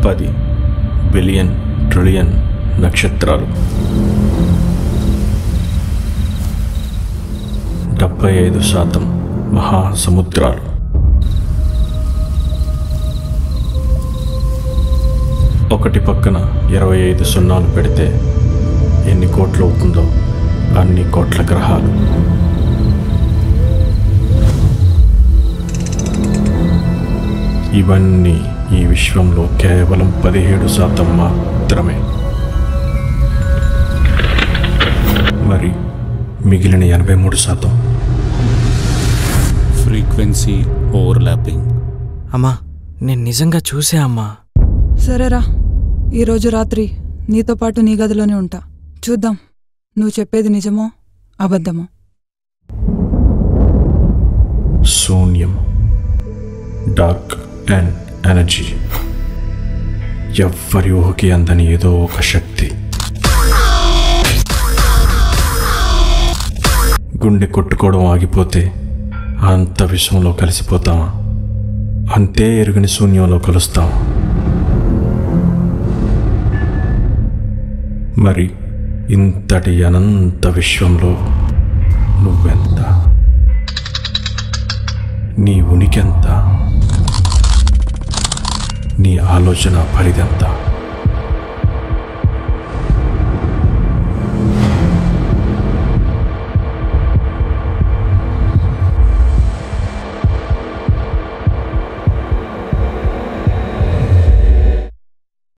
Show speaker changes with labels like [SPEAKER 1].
[SPEAKER 1] 10 billion trillion నక్షత్రాలు, 75% మహాసముద్రాలు, ఒకటి పక్కన 25 సున్నాలు పెడితే ఎన్ని కోట్లు అవుతుందో అన్ని కోట్ల గ్రహాలు. ఇవన్నీ ఈ విశ్వంలో కేవలం 17% మాత్రమే. మరి మిగిలిన 83%
[SPEAKER 2] ఫ్రీక్వెన్సీ ఓవర్లాపింగ్.
[SPEAKER 3] అమ్మా, నేను నిజంగా చూసా అమ్మా.
[SPEAKER 4] సరేరా, ఈరోజు రాత్రి నీతో పాటు నీ గదిలోనే ఉంటా. చూద్దాం నువ్వు చెప్పేది నిజమో అబద్ధమో.
[SPEAKER 1] శూన్యం, డార్క్ అండ్ ఎనర్జీ, ఎవ్వరి ఊహకి అందని ఏదో ఒక శక్తి. గుండె కొట్టుకోవడం ఆగిపోతే అంత విశ్వంలో కలిసిపోతామా? అంతే ఎరుగని శూన్యంలో కలుస్తామా? మరి ఇంతటి అనంత విశ్వంలో నువ్వెంత? నీ ఉనికెంత? నీ ఆలోచన పరిధెంత?